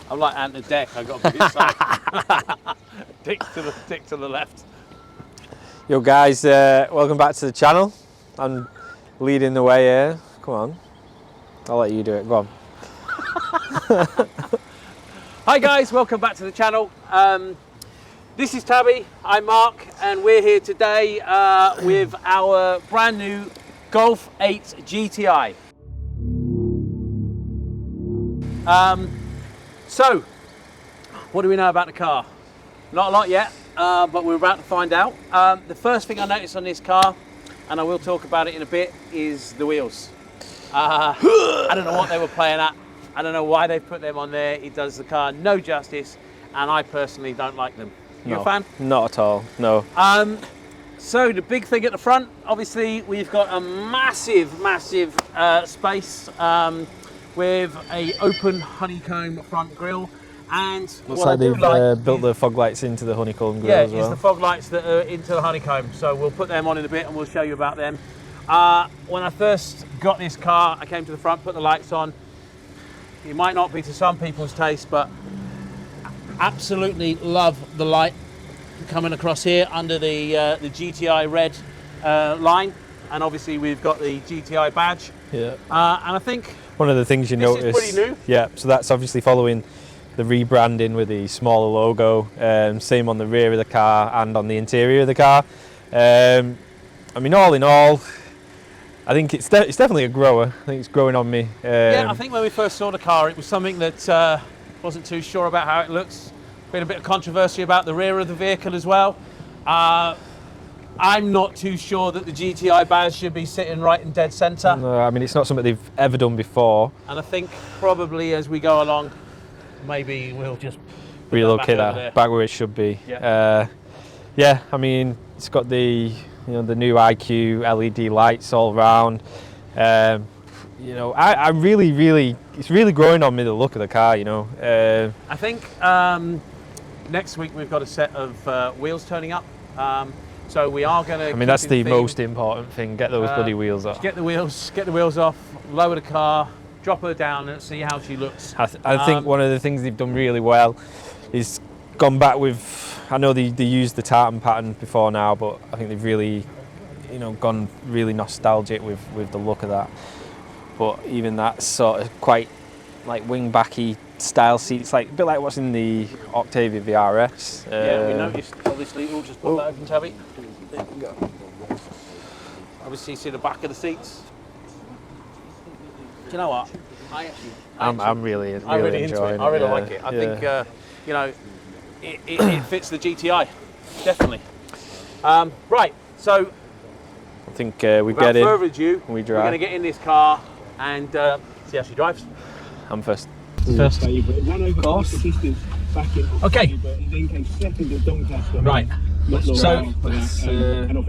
I'm like Ant the Deck, I got to be side. Dick to the left. Yo guys, welcome back to the channel. I'm leading the way here. Come on, I'll let you do it, go on. Hi guys, welcome back to the channel. This is Tabby, I'm Mark, and we're here today with our brand new Golf 8 GTI. So, what do we know about the car? Not a lot yet, but we're about to find out. The first thing I noticed on this car, and I will talk about it in a bit, is the wheels. I don't know what they were playing at. I don't know why they put them on there. It does the car no justice, and I personally don't like them. You a fan? Not at all, no. So the big thing at the front, obviously, we've got a massive space with a open honeycomb front grille, and looks like they've built the fog lights into the honeycomb grille as well. Yeah, it's the fog lights that are into the honeycomb, so we'll put them on in a bit and we'll show you about them. When I first got this car, I came to the front, put the lights on. It might not be to some people's taste, but absolutely love the light coming across here under the GTI red line, and obviously we've got the GTI badge. Yeah. And I think one of the things you notice, is pretty new. Yeah, so that's obviously following the rebranding with the smaller logo. Same on the rear of the car and on the interior of the car. I mean, all in all, I think it's definitely a grower. I think it's growing on me. Yeah, I think when we first saw the car, it was something that wasn't too sure about how it looks. Been a bit of controversy about the rear of the vehicle as well. I'm not too sure that the GTI badge should be sitting right in dead centre. No, I mean, it's not something they've ever done before. And I think probably as we go along, maybe we'll just relocate that back where it should be. Yeah. Yeah, I mean, it's got the the new IQ LED lights all around. I really, it's really growing on me, the look of the car. I think next week we've got a set of wheels turning up. So we are going to. I mean, that's the most important thing. Get those bloody wheels off. Get the wheels off. Lower the car, drop her down, and see how she looks. I think one of the things they've done really well is gone back with. I know they used the tartan pattern before now, but I think they've really, gone really nostalgic with the look of that. But even that sort of quite like wingbacky style seats, like a bit like what's in the Octavia VRS. Yeah, we noticed. Obviously, we'll just put that open, Tabby. There you go. Obviously, see the back of the seats. Do you know what? I'm really enjoying it. I really like it. I think it fits the GTI, definitely. Right, so I think we get in. Without further ado, we drive. We're going to get in this car and see how she drives. I'm first. First. Of course. Okay. Right. So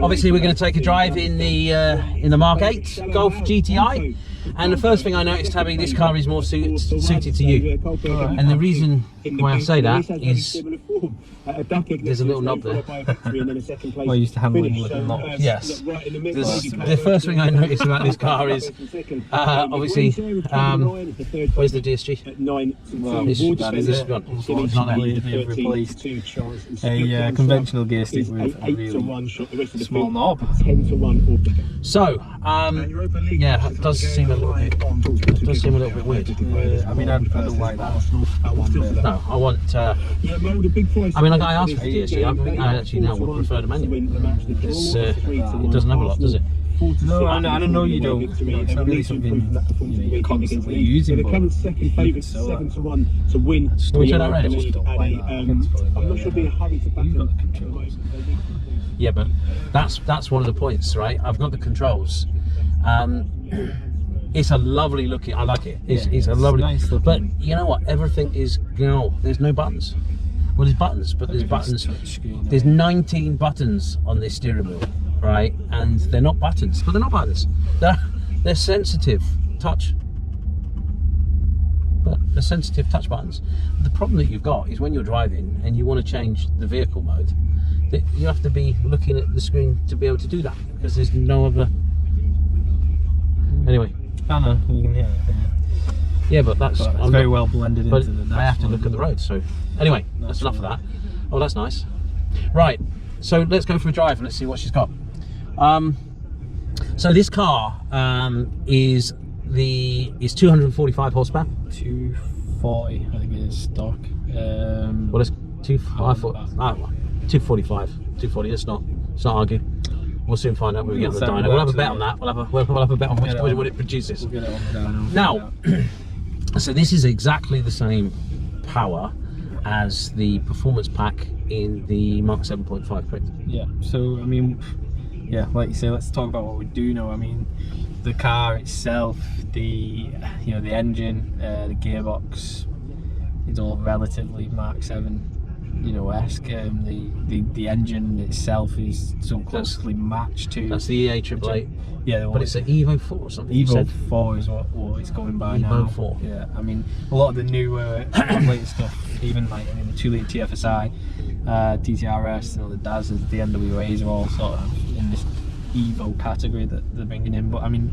obviously we're going to take a drive in the Mark 8 Golf GTI, and the first thing I noticed, Tabby, this car is more suited to you. And the reason why I say that is there's a little knob there. I used to handle them with a knob. Yes. The first thing I noticed about this car is obviously where's the DSG? Well, this one. It's not there. They've replaced a conventional gear stick with a really small knob. So yeah, it does seem a little bit weird. I mean, I don't like that. No, I want. I mean, like I asked for DSG. I think I actually now would prefer the manual. It doesn't have a lot, does it? No, I know you don't. It's not really something you're constantly using. But Can we turn that red? I'm not sure being hurried to back up. Yeah, but that's one of the points, right? I've got the controls. It's a lovely looking. I like it. It's a lovely. Nice looking. But you know what? Everything is. There's no buttons. Well, there's buttons, but there's buttons. There's 19 buttons on this steering wheel, right? And they're not buttons. But they're not buttons. They're sensitive touch. But they're sensitive touch buttons. The problem that you've got is when you're driving and you want to change the vehicle mode, that you have to be looking at the screen to be able to do that because there's no other. Anyway. spanner, you can hear it. Yeah, but that's It's very well blended into the dash. I have to look at the road. So anyway, that's enough of that. Oh, that's nice. Right, so let's go for a drive and let's see what she's got. So this car is 245 horsepower. 240, I think it is stock. Well, it's 245, 240. Let's not argue. We'll soon find out when we get on the dyno. We'll have a bet on that. We'll have a bet on what it produces. We'll get it on the dyno. Now, so this is exactly the same power as the performance pack in the Mark 7.5, correct? Yeah. So I mean, yeah, like you say, let's talk about what we do know. I mean, the car itself, the engine, the gearbox, is all relatively Mark 7. Esque. The engine itself is so closely matched to. That's the EA888. Yeah, but it's an Evo 4 or something. Evo 4 is what it's going by now. Evo 4. Yeah, I mean, a lot of the newer, later stuff, even like the 2-litre TFSI, TTRS, the Dazzers, the NWAs are all sort of in this Evo category that they're bringing in. But I mean,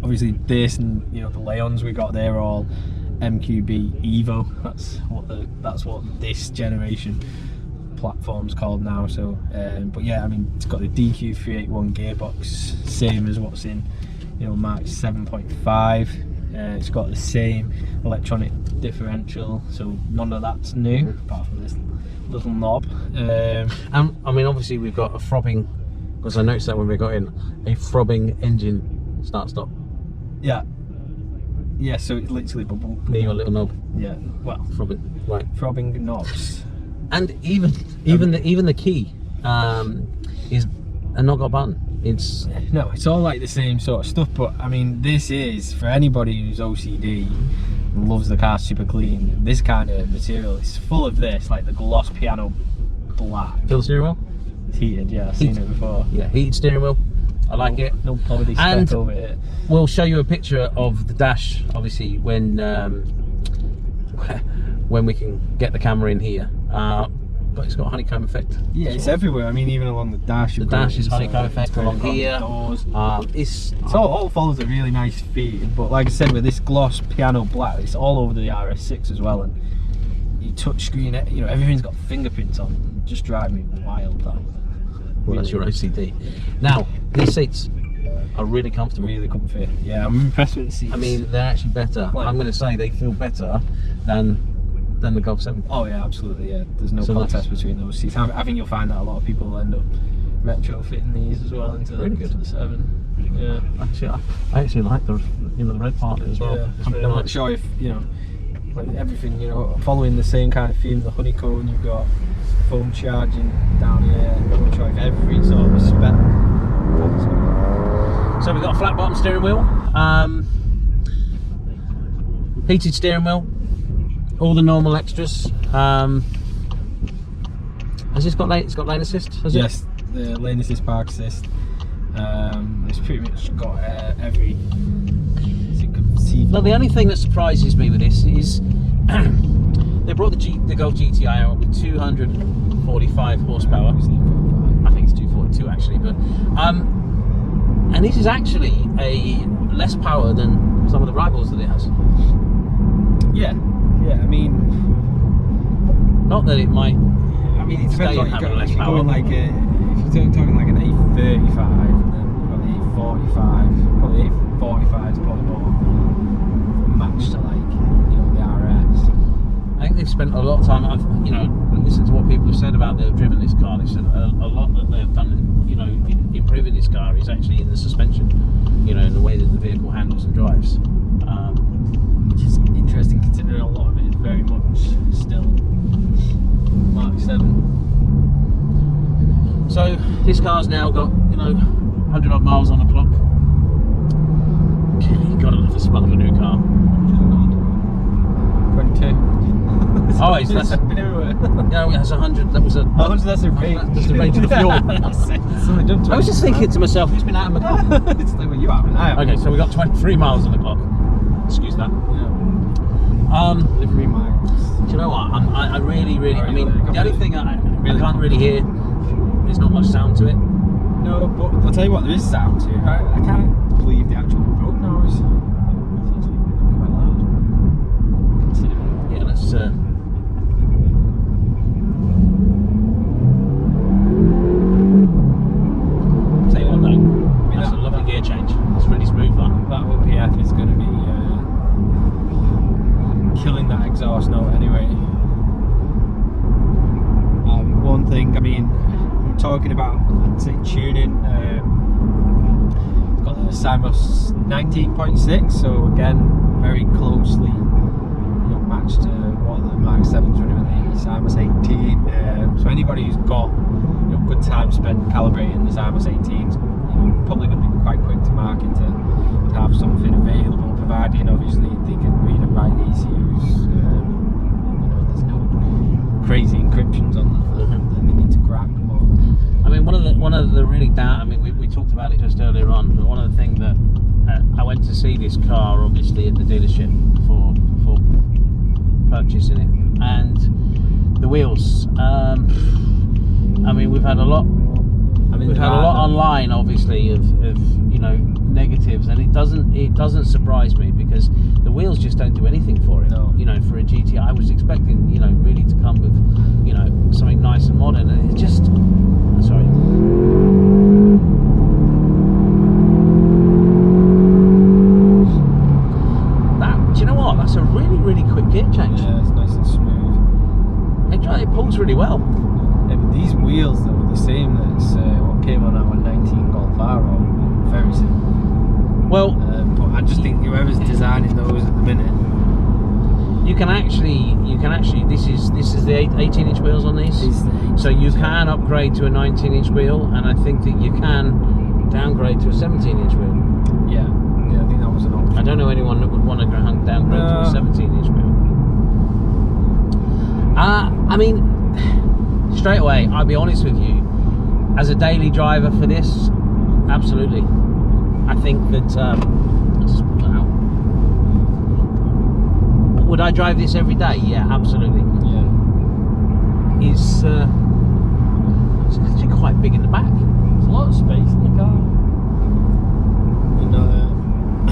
obviously this and the Leons we got, they're all MQB Evo. That's what this generation platform's called now. So but yeah, I mean, it's got the DQ381 gearbox, same as what's in Mark 7.5. It's got the same electronic differential, so none of that's new apart from this little knob. And I mean, obviously we've got a throbbing, because I noticed that when we got in, a throbbing engine start-stop. Yeah. Yeah, so it's literally near your little knob. Yeah, well, throbbing, right? Throbbing knobs. And even the key is not got a button. It's all like the same sort of stuff. But I mean, this is for anybody who's OCD and loves the car super clean. This kind of material is full of this, like the gloss piano black. Feel the steering wheel? It's heated, yeah. I've seen it before. Yeah, heated steering wheel. I like it. No poverty spec over it. We'll show you a picture of the dash, obviously, when we can get the camera in here. But it's got a honeycomb effect. Yeah, it's everywhere. I mean, even along the dash. The dash is honeycomb effect along here. Doors. It's all follows a really nice feed. But like I said, with this gloss piano black, it's all over the RS6 as well. And your touch screen, everything's got fingerprints on. It just drive me wild. That. Well, that's your OCD. Now, these seats are really comfortable. Really comfy. Yeah, I'm impressed with the seats. I mean, they're actually better. I'm going to say they feel better than the Golf 7. Oh yeah, absolutely. Yeah, there's no contest between those seats. I think you'll find that a lot of people will end up retrofitting these as well into the 7. Yeah. I actually like the red part as well. Yeah, I'm not sure if like everything following the same kind of theme. The honeycomb, you've got phone charging down here. I'm not sure if every sort of spec. So we've got a flat bottom steering wheel, heated steering wheel, all the normal extras. Has this got lane assist? Yes, the lane assist, park assist. It's pretty much got every. Well, the only thing that surprises me with this is they brought the Golf GTI out with 245 horsepower. I think it's 242 actually, but and this is actually a less power than some of the rivals that it has. Yeah, I mean, not that it might. I mean, it depends on having less power. Going like if you're talking like an A35, and then you've got the A45. Probably A45 is probably more matched to like the RS. I think they've spent a lot of time. I've listened to what people have said about they've driven this car. They said a lot that they've done in improving this car is actually in the suspension, in the way that the vehicle handles and drives. Which is interesting considering a lot of it is very much still Mark 7. So this car's now got 100 odd miles on the clock. You gotta love the smell of a new car. 22. Oh, that's been everywhere. No, it has 100. That was a. 100. That's the range. That's the range of the fuel. I was just thinking to myself, who's been out of my car? It's like, well, you haven't. I haven't. Okay, so we got 23 miles on the clock. Excuse that. Yeah. Livery miles. Do you know what? I really. I mean, the only thing I can't really hear. There's not much sound to it. No, but I'll tell you what, there is sound to it. I can't believe the actual road noise. exhaust note anyway. One thing, I mean, we're talking about, I'd say, tuning. It's got the Simos 19.6, so again, very closely matched to what the Mark 7's running with the Simos 18. So anybody who's got good time spent calibrating the Simos 18's probably going to be quite quick to market to have something available, providing obviously they can read and write the ECUs. There's no crazy encryptions on that that they need to crack. But I mean, one of the really I mean, we talked about it just earlier on, but one of the things that I went to see this car obviously at the dealership for purchasing it, and the wheels. I mean, we've had a lot. We've had a lot online, obviously, of negatives, and it doesn't surprise me because the wheels just don't do anything for it. No. For a GTI, I was expecting really to come with something nice and modern, and it just sorry. Do you know what? That's a really quick gear change. yeah, it's nice and smooth. It pulls really well. Yeah, but these wheels though are the same as what came on our 19 Golf R, very simple. Well, but I just think whoever's designing those at the minute, you can actually. This is the 18-inch wheels on these, so you can upgrade to a 19-inch wheel, and I think that you can downgrade to a 17-inch wheel. yeah, I think that was an option. I don't know anyone that would want to downgrade to a 17-inch wheel. I mean, straight away, I'll be honest with you. As a daily driver for this, absolutely. I think that. Let's just pull that out. Would I drive this every day? Yeah, absolutely. Yeah. It's actually quite big in the back. There's a lot of space in the car.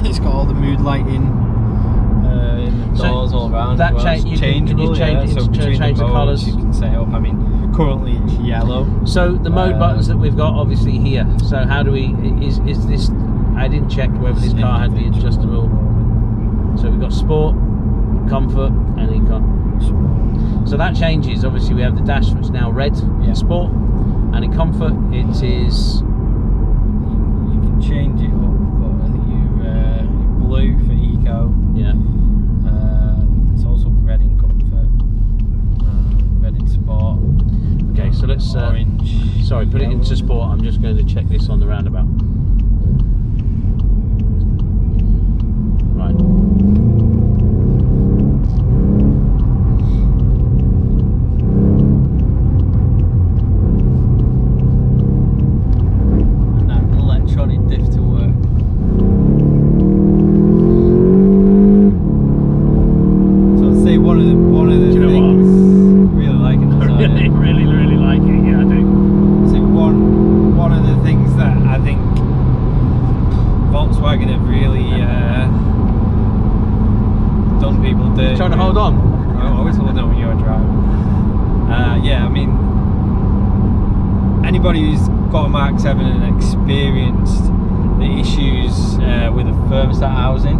It's got all the mood lighting in the doors all around. That well. change, you can change, so between change the modes, colours. you can set up. I mean, currently it's yellow. So the mode buttons that we've got obviously here. So how do we? Is this? I didn't check whether this car had the adjustable. So we've got Sport, Comfort, and Eco. So that changes. Obviously, we have the dash that's now red in Sport, and in Comfort it is. You can change it up, but I think blue for Eco. Yeah. It's also red in Comfort, red in Sport. Okay, so let's. Orange. Sorry, put it into Sport. I'm just going to check this on the roundabout. Right. And that electronic diff to work. So I'd say one of the Do you know things really liking this. really like it. Yeah, I do. So one of the things that I think Volkswagen have really done people dirty. Trying to hold on. I always hold on when you're driving. Yeah, I mean, anybody who's got a Mark 7 and experienced the issues with a thermostat housing,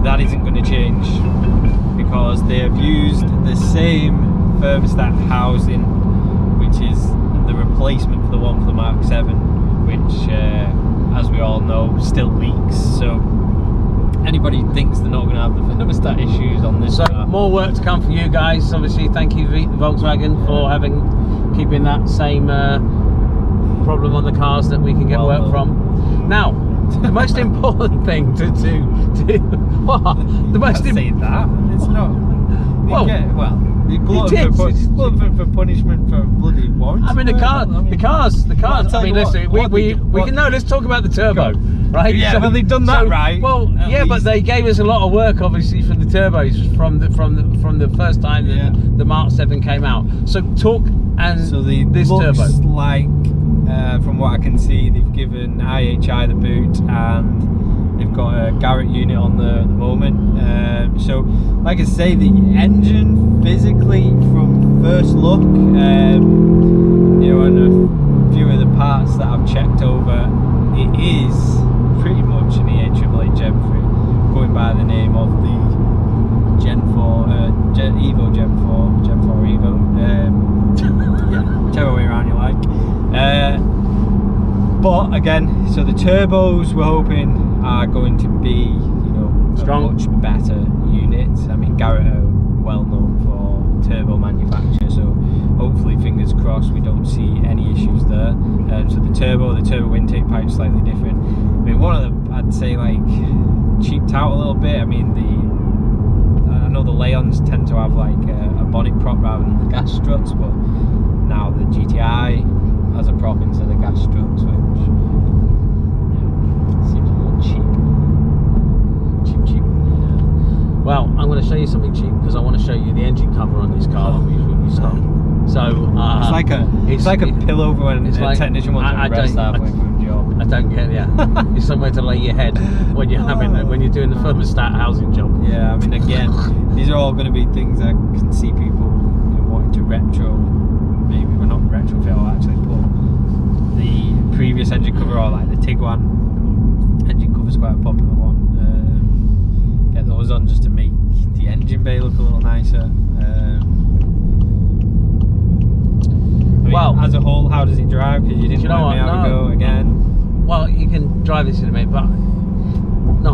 that isn't going to change because they have used the same thermostat housing, which is the replacement for the one for the Mark 7, which as we all know still leaks. So anybody who thinks they're not going to have the thermostat issues on this car, more work to come for you guys. Obviously, thank you Volkswagen for keeping that same problem on the cars that we can get work from. Now, the most important thing to what? The most saying that it's not. You glutton for punishment for bloody warranty. I mean, the cars. I mean, listen, we can let's talk about the turbo, right? Yeah, so, well, they've done that right. Well, yeah, but they gave us a lot of work, obviously, from the turbos from the first time that the Mark 7 came out. So talk and so this looks turbo. like, from what I can see, they've given IHI the boot and they've got a Garrett unit on the moment. So, like I say, the engine physically, from first look, and a few of the parts that I've checked over, it is pretty much an EA888 Gen 3, going by the name of the Gen 4 again, so the turbos we're hoping are going to be, you know, Strong. a much better unit. I mean, Garrett are well known for turbo manufacture, so hopefully, fingers crossed, we don't see any issues there. So the turbo intake pipe is slightly different. I mean, one of the, I'd say, like, cheaped out a little bit. I mean, I know the Leons tend to have like a bonnet prop rather than the gas struts, but now the GTI has a prop instead of gas struts, which seems a little cheap. Cheap. Yeah. Well, I'm going to show you something cheap because I want to show you the engine cover on this car when we stop. So it's like a pillow when it's a like, technician wants to rest halfway through a job. I don't get it's somewhere to lay your head when you're when you're doing the thermostat housing job. Yeah, I mean, again, these are all going to be things I can see people, you know, wanting to retro, maybe, well, not retrofit, or actually put the previous engine cover, or like the Tiguan engine cover is quite a popular one. Get those on just to make the engine bay look a little nicer. I mean, well, as a whole, how does it drive? Because you didn't let me have a go again. Well, you can drive this in a minute, but no,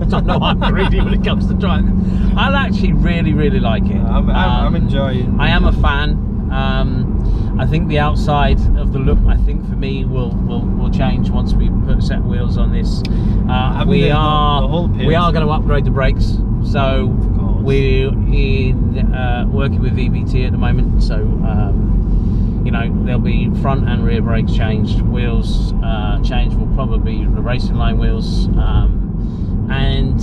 I don't know. I'm greedy when it comes to driving. I actually really like it. I'm enjoying. I am a fan. I think the outside of the look, I think for me, will change once we put a set of wheels on this. We are going to upgrade the brakes, so we're working with VBT at the moment. So you know, there'll be front and rear brakes changed. Wheels changed will probably be the racing line wheels, and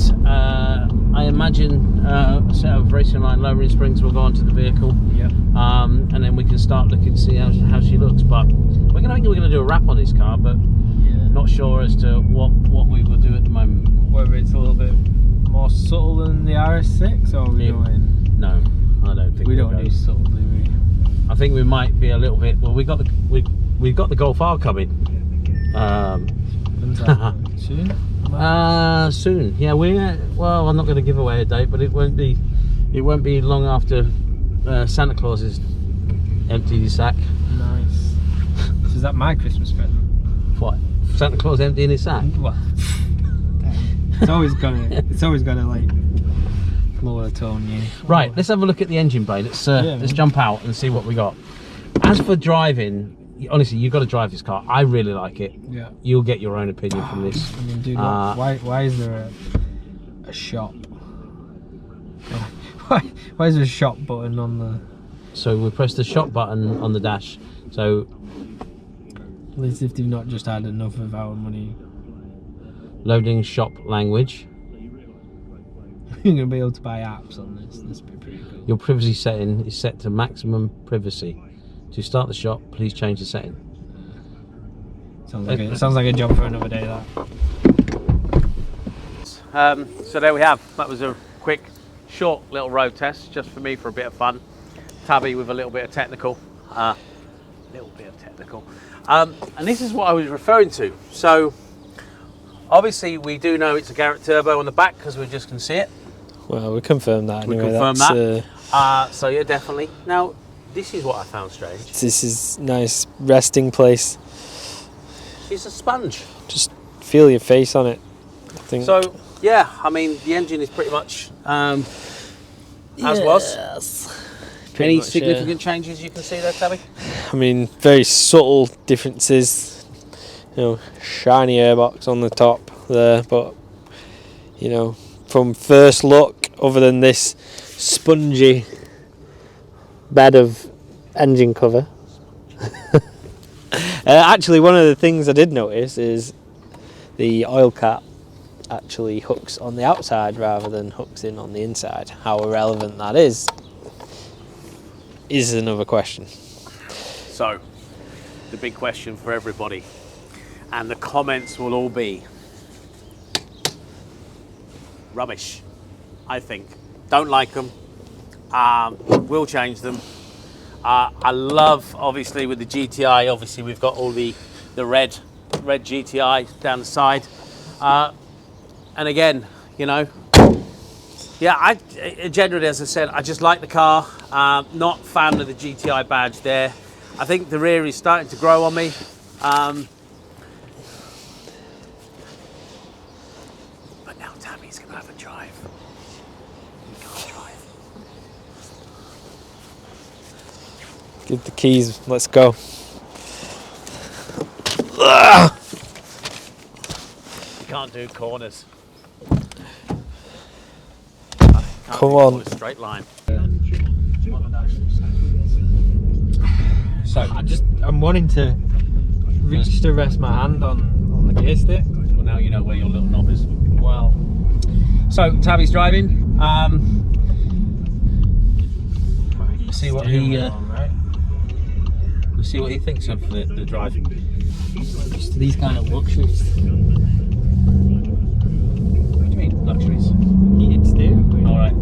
I imagine a set of racing line lowering springs will go onto the vehicle. Yep. And then we can start looking to see how she looks. But we're gonna do a wrap on this car, but not sure as to what we will do at the moment. Whether it's a little bit more subtle than the RS6, or are we going? No, I don't think we don't do subtle, do we? I think we might be a little bit. Well, we've got the Golf R coming. When's that? Soon? Soon. Yeah, well, I'm not going to give away a date, but it won't be long after Santa Claus has emptied his sack. Nice. So is that my Christmas present? What? Santa Claus emptying his sack? Well, it's always gonna like lower the tone, yeah. Right, let's have a look at the engine bay. Let's jump out and see what we got. As for driving, honestly, you've got to drive this car. I really like it. Yeah. You'll get your own opinion from this. I mean, dude, why is there a shop? Why is there a shop button on the? So we press the shop button on the dash. So at least if they've not just had enough of our money. Loading shop language. You're going to be able to buy apps on this. This would be pretty cool. Your privacy setting is set to maximum privacy. To start the shop, please change the setting. Sounds like a job for another day, that. So there we have. That was a quick, short little road test, just for me, for a bit of fun. Tabby with a little bit of technical. And this is what I was referring to. So obviously we do know it's a Garrett turbo on the back because we just can see it. Well, we confirmed that anyway. We confirmed that. So yeah, definitely. Now, this is what I found strange. This is nice resting place. It's a sponge. Just feel your face on it, I think. So yeah, I mean the engine is pretty much as was. Any significant changes you can see there, Tabby? I mean, very subtle differences. You know, shiny airbox on the top there, but you know, from first look, other than this spongy bed of engine cover. Actually, one of the things I did notice is the oil cap actually hooks on the outside rather than hooks in on the inside. How irrelevant that is another question. So, the big question for everybody, and the comments will all be rubbish, I think. Don't like them. We'll change them. I love, obviously, with the GTI, obviously we've got all the red GTI down the side. And again, you know, yeah, I generally, as I said, I just like the car. Not fan of the GTI badge there. I think the rear is starting to grow on me. Tammy's gonna have a drive. You can't drive. Give the keys, let's go. You can't do corners. Come on. Straight line. So I'm wanting to reach to rest my hand on the gear stick. Well, now you know where your little knob is. Well, So Tabby's driving. Let's see what he let's see what he thinks of the drive. Just these kind of luxuries. What do you mean luxuries? Heated steering wheel. All right.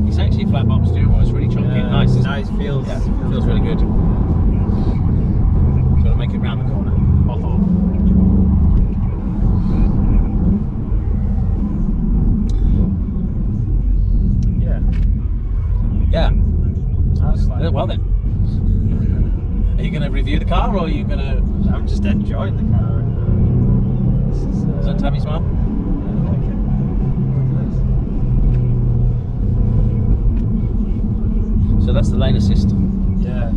It's actually a flat bottom steering wheel. It's really chunky and nice. Isn't Nice, it? feels. Yeah, feels really good. So to make it round the corner. Yeah. Well then. Are you going to review the car, or are you going to? I'm just enjoying the car. Is that Tammy's mum? So that's the lane assist. Yeah,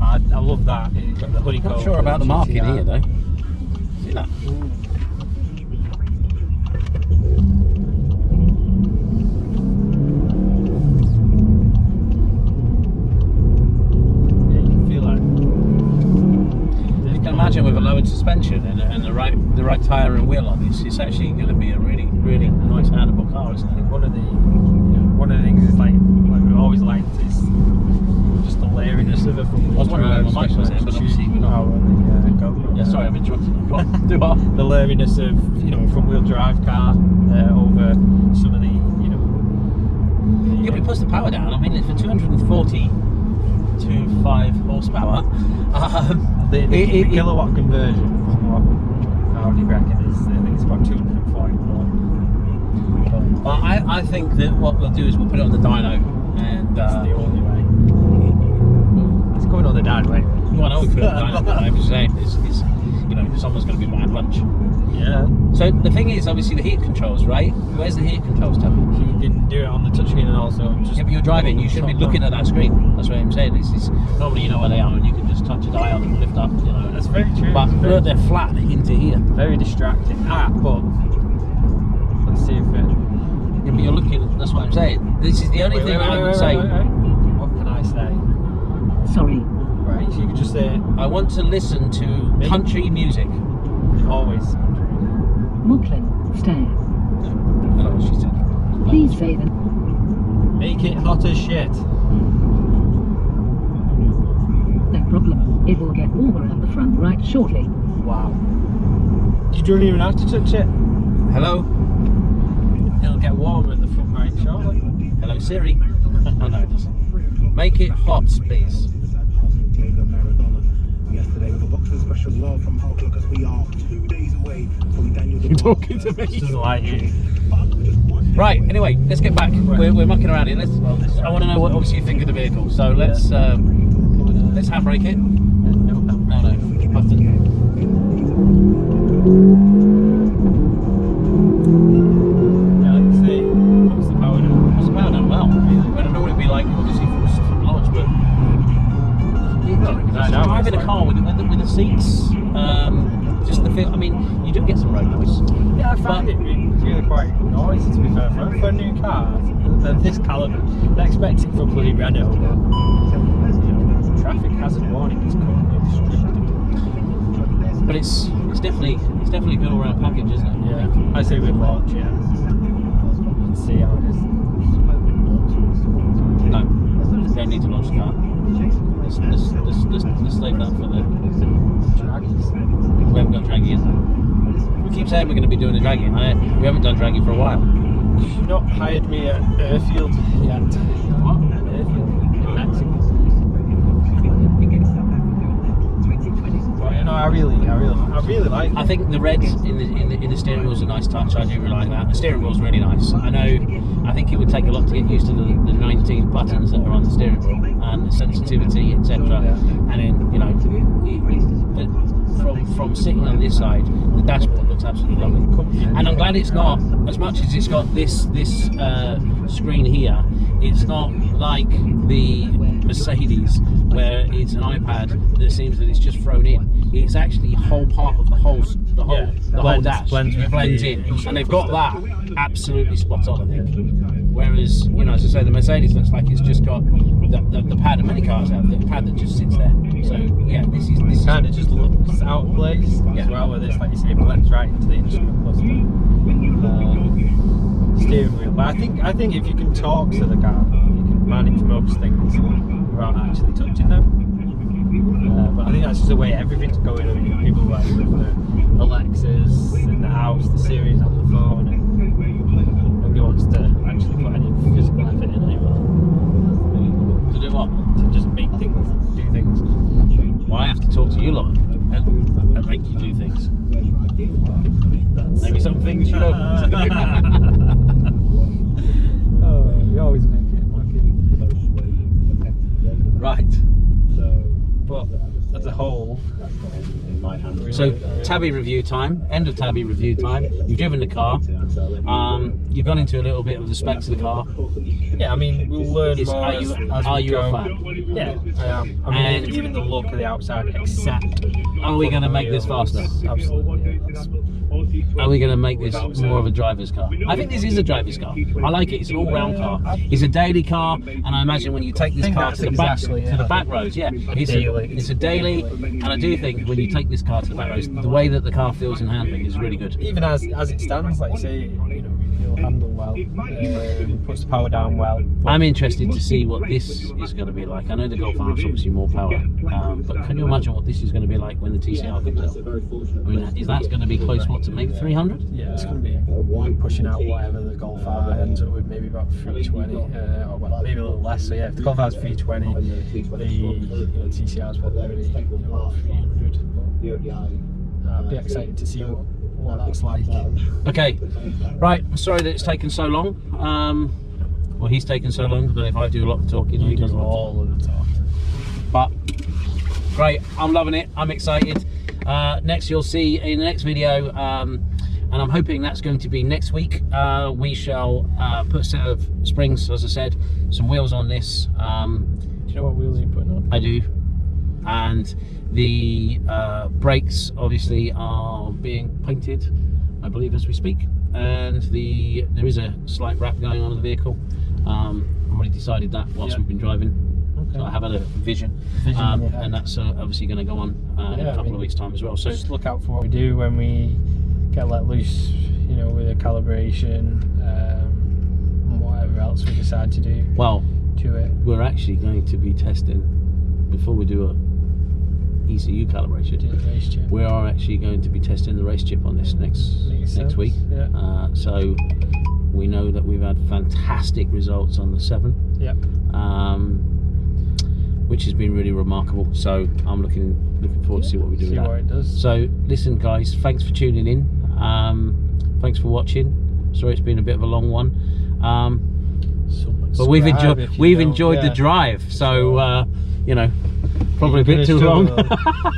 I love that. It's got the honeycomb. Not sure about the marking here though. See that? Yeah, you can feel that. You can imagine with a lowered suspension and the right tyre and wheel on this, it's actually going to be a really nice handleable car, isn't I it? think one of the things is like we've always liked is just the layeriness of it. I was wondering where my mic was in, but obviously not. Yeah, sorry, I'm interrupting. Do what? The layeriness of front wheel drive car over some of the Yeah, but it puts the power down. I mean, it's for 240 to 5 horsepower. the kilowatt conversion from what Audi reckon is, I think it's about 241. But I think that what we'll do is we'll put it on the dyno, and That's the only way. It's going on the dyno way. well, I know we put it on the dyno, but I'm just saying, it's someone's going to be buying lunch. Yeah. So the thing is, obviously, the heat controls, right? Where's the heat controls, Tabby? You can do it on the touchscreen and also just. Yeah, but you're driving, you shouldn't be looking at that screen. That's what I'm saying. It's normally you know where they are, and you can just touch a dial and lift up. That's very true. But Very look, they're flat into here. Very distracting. But let's see if it. Yeah, but you're looking. That's what I'm saying. This is the only thing I would say. What can I say? Sorry. Right, so you could just say I want to listen to country music. always. Brooklyn, stay. Hello, she said. Please say them. Make it hot as shit. No problem. It will get warmer at the front right shortly. Wow. You don't even have to touch it. Hello. It'll get warmer at the front right shortly. Hello, Siri. Oh no, it doesn't. Make it hot, please. Yesterday with a boxing special as well from Hulk because we are 2 days away from Daniel. You're talking to me. She doesn't like you. Right. Anyway, let's get back. We're mucking around here. I want to know what obviously you think of the vehicle. So let's handbrake it. No. Button. Yeah, let's see. What's the power now? What's the power now? Well, I don't know what it'd be like obviously from launch, but driving a car with the seats, just the feel. I mean, you do get some road noise. Yeah, I find it really quite noisy to be fair. For a new car of this calibre, I expect it from bloody Renault. Traffic hazard warning is currently restricted. But it's definitely a good all round package, isn't it? Yeah, I say we launch, yeah. Let's see how it is. No, don't need to launch the car. Let's leave that for the Dragons. we haven't got draggy yet. We keep saying we're going to be doing a draggy. We haven't done draggy for a while. You've not hired me at Airfield yet. What? Airfield in Mexico. But, you know, I really like it. I think the red in the steering wheel is a nice touch. I do really like that. The steering wheel is really nice. I think it would take a lot to get used to the 19 buttons that are on the steering wheel and the sensitivity, etc. And then from sitting on this side, the dashboard looks absolutely lovely. And I'm glad it's got, as much as it's got this screen here, it's not like the Mercedes where it's an iPad that seems that it's just thrown in. It's actually a whole part of the whole dash blends in, and they've got that absolutely spot on, I think. Whereas, you know, as I say, the Mercedes looks like it's just got the pad, and many cars have the pad that just sits there. So yeah, this is kind of just looks out of place as well, where this, like you say, blends right into the instrument cluster. Steering wheel, but I think if you can talk to the car, you can manage most things without actually touching them. But I think that's just the way everything's going. I mean, people like with the Alexas in the house, the Series on the phone, and nobody wants to actually put any physical effort in anymore. to do what? To just make things, do things. Well, I have to talk to you lot and make you do things. Maybe some things you don't. Oh, we always make it. Right. But as a whole, So Tabby review time, end of Tabby review time. You've driven the car. You've gone into a little bit of the specs of the car. yeah, I mean, we'll learn more. Are you a fan? Yeah, I am. I mean, And- even the look of the outside, except. Are we going to make this faster? Absolutely. Are we going to make this more of a driver's car? I think this is a driver's car. I like it. It's an all-round car. It's a daily car, and I imagine when you take this car to the back roads, it's a daily, and I do think when you take this car to the back roads, the way that the car feels in handling is really good. Even as it stands, like you say, you know, it'll handle well. Puts the power down well. I'm interested to see what this is going to be like. I know the Golf R's obviously more power, but can you imagine what this is going to be like when the TCR comes out? I mean, is that going to be close, what, to maybe 300? Yeah, it's going to be pushing out whatever the Golf R ends up with, maybe about 320, or well, maybe a little less. So yeah, if the Golf R's 320, the TCR's probably going to be about 300. I'd be excited to see what that looks like. Okay, right. I'm sorry that it's taken so long. Well, he's taken so long, but if I do a lot of talking, he does a lot. All of the talking. But great, I'm loving it. I'm excited. Next, you'll see in the next video, and I'm hoping that's going to be next week. We shall put a set of springs, as I said, some wheels on this. Do you know what wheels you're putting on? I do, and the brakes obviously are being painted, I believe, as we speak. And there is a slight wrap going on in the vehicle. I've already decided that whilst we've been driving. Okay. So I have had a vision, and that's obviously going to go on in a couple of weeks' time as well. So just look out for what we do when we get let loose, you know, with a calibration and whatever else we decide to do. Well, to it. we're actually going to be testing before we do a ECU calibration. We are actually going to be testing the race chip on this next week. Yeah. So we know that we've had fantastic results on the 7. Yep. Which has been really remarkable. So I'm looking forward to see what we do with that. What it does. So listen, guys, thanks for tuning in. Thanks for watching. Sorry it's been a bit of a long one. But we've enjoyed the drive. So you know, probably a bit too long.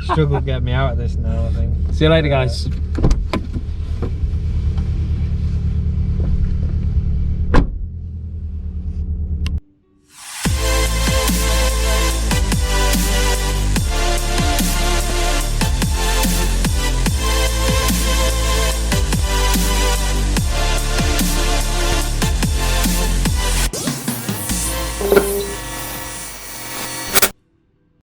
Struggle to get me out of this now, I think. See you later, guys.